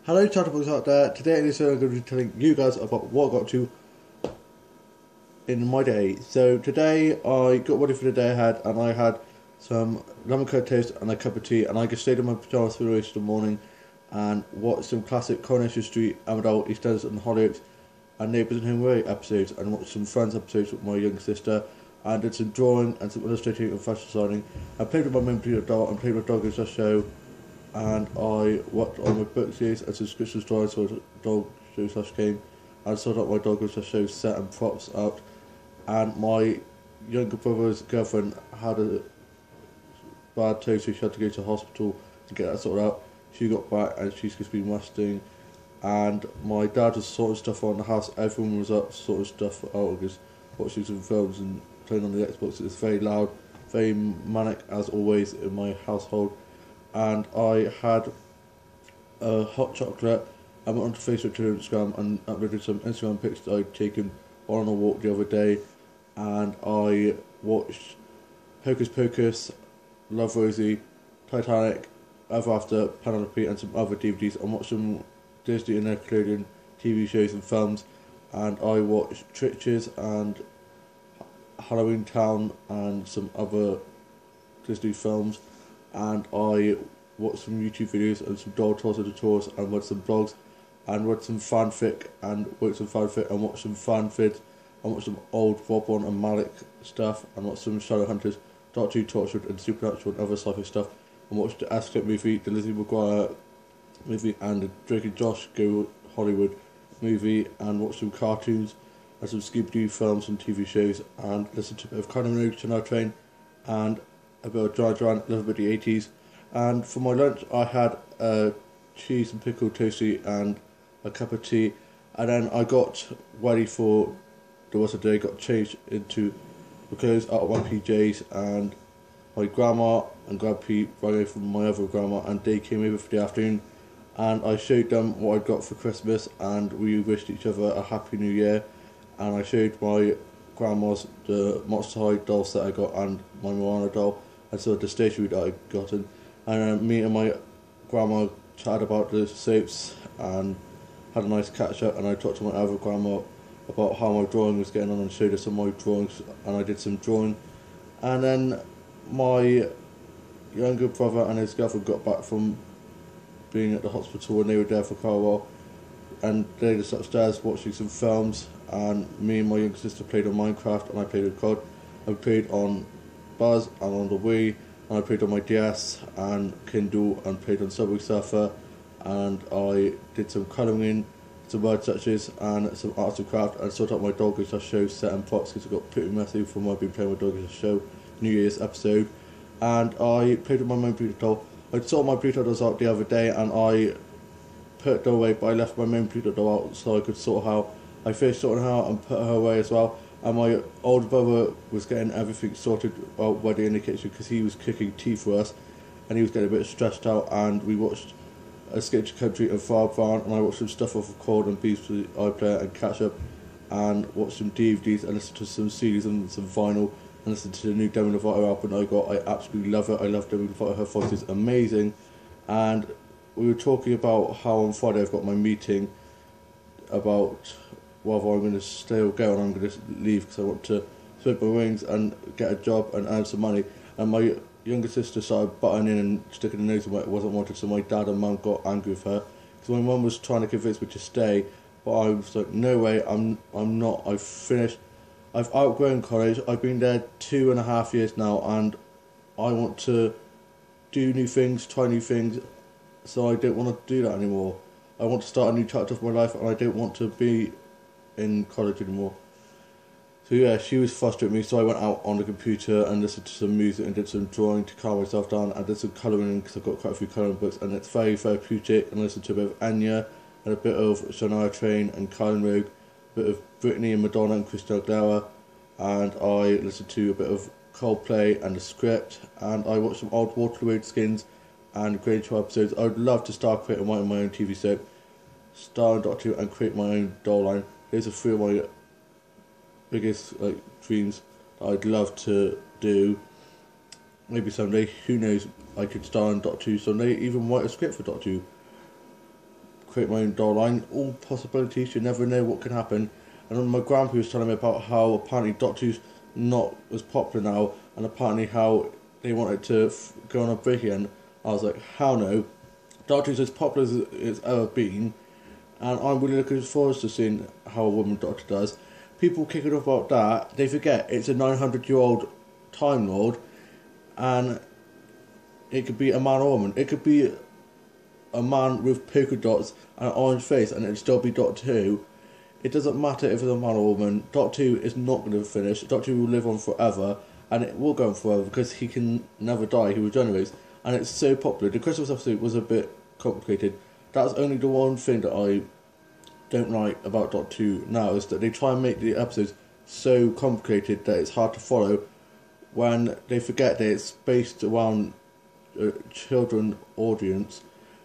Hello chatterbox out there. Today in this video I'm going to be telling you guys about what I got to in my day. So today I got ready for the day ahead and I had some lemon curd toast and a cup of tea, and I just stayed in my pyjamas for the rest of the morning and watched some classic Coronation Street, Armadale, EastEnders and Hollyoaks and Neighbours and Home episodes, and watched some Friends episodes with my younger sister, and did some drawing and some illustrating and fashion designing. I played with my main computer doll and played with Dog Is Just Show, and I worked on my book series and subscription stories for Dog Show slash game, and sorted out my Dog Is Just Show set and props out. And my younger brother's girlfriend had a bad toe, so she had to go to the hospital to get that sorted out. She got back and she's just been resting. And my dad was sorting stuff on the house. Everyone was up sorting stuff out, just watching some films and playing on the Xbox. It's very loud, very manic as always in my household. And I had a hot chocolate. I went onto Facebook to Instagram and uploaded some Instagram pics that I'd taken on a walk the other day. And I watched Hocus Pocus, Love Rosie, Titanic, Ever After, Penelope, and some other DVDs. I watched some Disney and Nickelodeon TV shows and films, and I watched Twitches and Halloween Town and some other Disney films, and I watched some YouTube videos and some doll tours and tutorials, and read some blogs and read some fanfic and wrote some fanfic and watched some fanfics. I watched some old Rob One and Malik stuff, and watched some Shadowhunters, Doctor Who, Torchwood and Supernatural and other sci-fi stuff, and watched the Escape movie, the Lizzie McGuire movie, and the Drake and Josh Go Hollywood movie, and watched some cartoons and some Scooby-Doo films and TV shows, and listened to a bit of Kylie Minogue, Shania Twain, and a bit of Duran Duran, a little bit of the 80s. And for my lunch I had cheese and pickle toasty and a cup of tea, and then I got ready for the rest of the day, got changed into the clothes out of my PJs, and my grandma and grandpa rang over from my other grandma, and they came over for the afternoon, and I showed them what I got for Christmas, and we wished each other a happy new year. And I showed my grandma's the Monster High doll set I got and my Moana doll, and so the stationery that I'd gotten, and me and my grandma chatted about the soaps and had a nice catch up, and I talked to my other grandma about how my drawing was getting on and showed her some of my drawings, and I did some drawing. And then my younger brother and his girlfriend got back from being at the hospital, and they were there for quite a while, and they just upstairs watching some films, and me and my younger sister played on Minecraft, and I played with COD. I played on Buzz and on the Wii, and I played on my DS and Kindle, and played on Subway Surfer, and I did some colouring, some word touches and some arts and craft, and sorted out my Dog Is Just Show set and props because I got pretty messy from when I've been playing with Dog Is Just Show New Year's episode. And I played with my main Pluto doll. I saw my Pluto dolls out the other day, and I put it away, but I left my main Pluto doll out so I could sort her out. I finished sorting her out and put her away as well. And my older brother was getting everything sorted out ready in the kitchen because he was cooking tea for us, and he was getting a bit stressed out. And we watched Escape to Country and Far Brown, and I watched some stuff off of Chord and Beast for the iPlayer and catch up, and watched some DVDs and listened to some CDs and some vinyl, and listened to the new Demi Lovato album I got. I absolutely love it. I love Demi Lovato. Her voice is amazing. And we were talking about how on Friday I've got my meeting about whether I'm going to stay or go, and I'm going to leave because I want to spread my wings and get a job and earn some money. And my younger sister started butting in and sticking her nose in where it wasn't wanted, so my dad and mum got angry with her because my mum was trying to convince me to stay, but I was like, no way, I'm not. I've finished. I've outgrown college. I've been there 2.5 years now, and I want to do new things, try new things, so I don't want to do that anymore. I want to start a new chapter of my life, and I don't want to be in college anymore. So yeah, she was frustrated with me, so I went out on the computer and listened to some music and did some drawing to calm myself down. I did some colouring because I've got quite a few colouring books, and it's very therapeutic. And I listened to a bit of Enya and a bit of Shania Twain and Kylie Minogue, a bit of Britney and Madonna and Christina Aguilera, and I listened to a bit of Coldplay and The Script, and I watched some old Waterloo Skins and Grange Show episodes. I would love to start creating my own TV soap, star in Doctor Who, and create my own doll line. Those are three of my biggest dreams that I'd love to do. Maybe someday, who knows, I could star in Doctor Who someday, even write a script for Doctor Who. create my own doll line. All possibilities, you never know what can happen. And then my grandpa was telling me about how apparently Doctor Who's not as popular now, and apparently how they wanted to go on a break again. I was like, hell no. Doctor Who's as popular as it's ever been, and I'm really looking forward to seeing how a woman Doctor does. People kicking off about that, they forget it's a 900-year-old Time Lord, and it could be a man or a woman. It could be a man with polka dots and an orange face, and it'd still be Doctor Who. It doesn't matter if it's a man or a woman. Doctor Who is not going to finish. Doctor Who will live on forever, and it will go on forever because he can never die. He regenerates, and it's so popular. The Christmas episode was a bit complicated. That's only the one thing that I don't like about Doctor Who now, is that they try and make the episodes so complicated that it's hard to follow, when they forget that it's based around a children audience.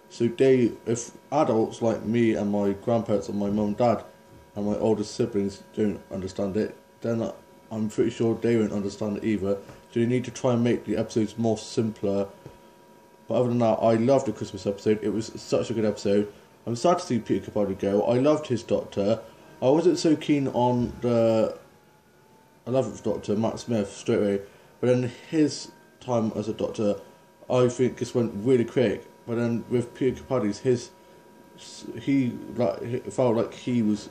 So if adults like me and my grandparents and my mum and dad and my older siblings don't understand it, then I'm pretty sure they won't understand it either. So you need to try and make the episodes more simpler. But other than that, I loved the Christmas episode. It was such a good episode. I'm sad to see Peter Capaldi go. I loved his Doctor. I wasn't so keen on the 11th Doctor, Matt Smith, straight away. But then his time as a Doctor, I think just went really quick. But then with Peter Capaldi's, it felt like he was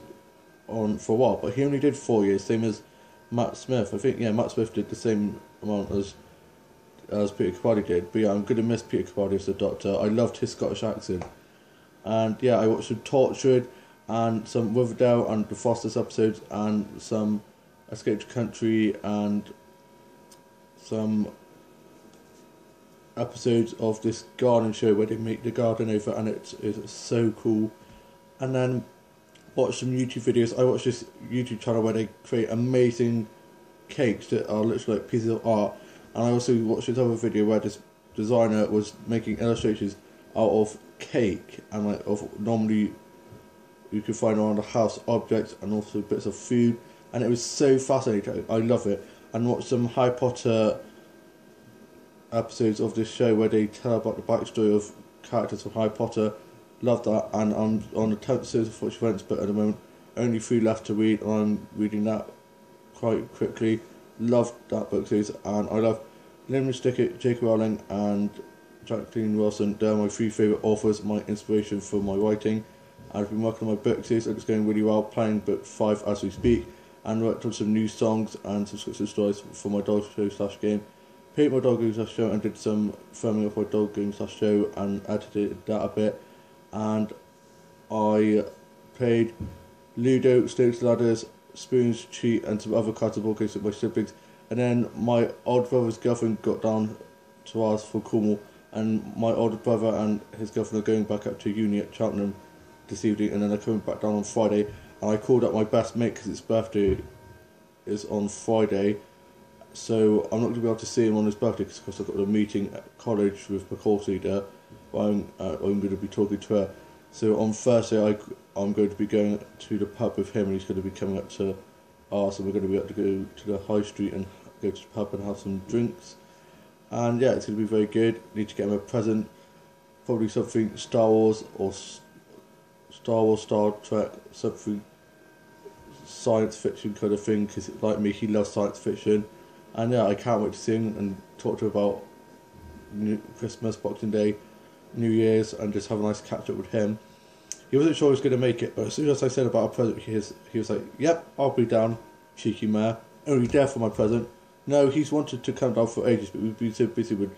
on for a while. But he only did 4 years, same as Matt Smith. I think, yeah, Matt Smith did the same amount as Peter Capaldi did. But yeah, I'm going to miss Peter Capaldi as the Doctor. I loved his Scottish accent. And yeah, I watched some Tortured and some Riverdale and the Fosters episodes and some Escape to Country and some episodes of this garden show where they make the garden over, and it's so cool. And then watched some YouTube videos. I watched this YouTube channel where they create amazing cakes that are literally like pieces of art. And I also watched this other video where this designer was making illustrations out of cake and like of normally you could find around the house objects and also bits of food, and it was so fascinating. I love it. And watched some Harry Potter episodes of this show where they tell about the backstory of characters from Harry Potter. Love that. And I'm on the 10th series of Fortune Events, but at the moment only 3 left to read, and I'm reading that quite quickly. Love that book series, and I love Lemon Stickett, J.K. Rowling and Jacqueline Wilson. They're my 3 favourite authors, my inspiration for my writing. I've been working on my book series, and it's going really well, playing book 5 as we speak, and worked on some new songs and subscription stories for my dog show / game. Paid my dog game / show and did some filming of my dog game / show and edited that a bit. And I played Ludo, Snakes Ladders, Spoons, Cheat and some other cards and board games with my siblings. And then my old brother's girlfriend got down to ours for Cornwall, and my older brother and his girlfriend are going back up to uni at Cheltenham this evening, and then they're coming back down on Friday. And I called up my best mate because his birthday is on Friday, so I'm not going to be able to see him on his birthday because I've got a meeting at college with my course leader. I'm going to be talking to her. So on Thursday I'm going to be going to the pub with him, and he's going to be coming up to ours, and we're going to be able to go to the high street and go to the pub and have some drinks. And yeah, it's going to be very good. Need to get him a present, probably something Star Wars or Star Trek, something science fiction kind of thing, because like me, he loves science fiction. And yeah, I can't wait to see him and talk to him about Christmas, Boxing Day, New Year's, and just have a nice catch up with him. He wasn't sure he was going to make it, but as soon as I said about a present, he was like, yep, I'll be down, cheeky mare. Only there for my present. No, he's wanted to come down for ages, but we've been so busy with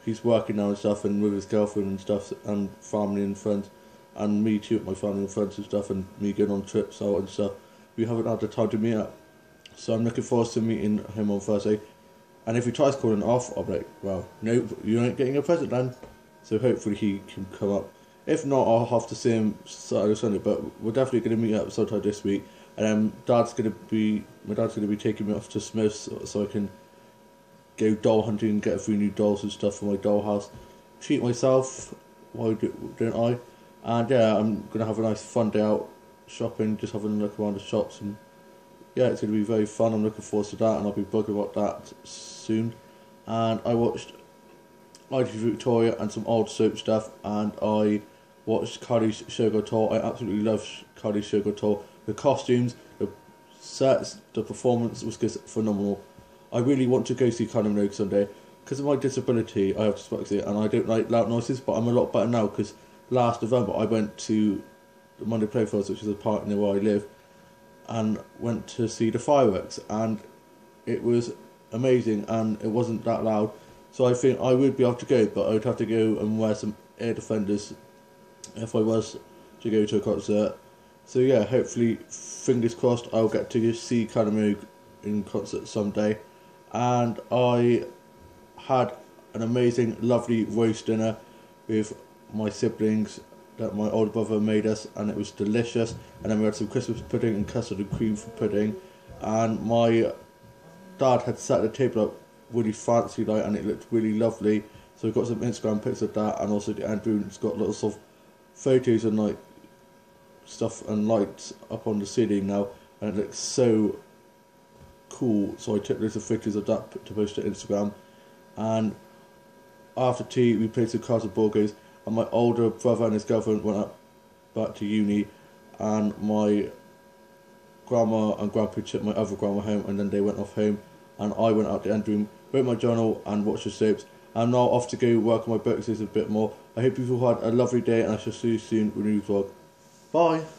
he's working now and stuff, and with his girlfriend and stuff, and family and friends, and me too, with my family and friends and stuff, and me going on trips out and stuff. We haven't had the time to meet up. So I'm looking forward to meeting him on Thursday. And if he tries calling off, I'll be like, well, no, you ain't getting a present then. So hopefully he can come up. If not, I'll have to see him Saturday or Sunday, but we're definitely going to meet up sometime this week. And then my dad's going to be taking me off to Smith's so I can go doll hunting and get a few new dolls and stuff for my dollhouse. Treat myself, why don't I? And yeah, I'm going to have a nice fun day out shopping, just having a look around the shops, and yeah, it's going to be very fun. I'm looking forward to that, and I'll be bugging about that soon. And I watched ITV Victoria and some old soap stuff, and I watched Kali's Shogo tour. I absolutely love Kali's Shogo tour. The costumes, the sets, the performance was just phenomenal. I really want to go see Kylie Minogue someday. Because of my disability, I have dyslexia, and I don't like loud noises, but I'm a lot better now, because last November I went to the Monday Playfields, which is a park near where I live, and went to see the fireworks, and it was amazing, and it wasn't that loud, so I think I would be able to go, but I would have to go and wear some ear defenders if I was to go to a concert. So yeah, hopefully, fingers crossed, I'll get to see Kylie Minogue in concert someday. And I had an amazing, lovely roast dinner with my siblings that my older brother made us, and it was delicious. And then we had some Christmas pudding and custard and cream for pudding, and my dad had set the table up really fancy like, and it looked really lovely. So we got some Instagram pics of that, and also the Andrew's got lots of photos and like stuff and lights up on the ceiling now, and it looks so cool. So I took loads of photos of that to post to Instagram. And after tea we played some cards and board games, and my older brother and his girlfriend went up back to uni, and my grandma and grandpa took my other grandma home, and then they went off home, and I went out to the end room, wrote my journal and watched the soaps. I'm now off to go work on my books a bit more. I hope you've all had a lovely day, and I shall see you soon with a new vlog. Bye!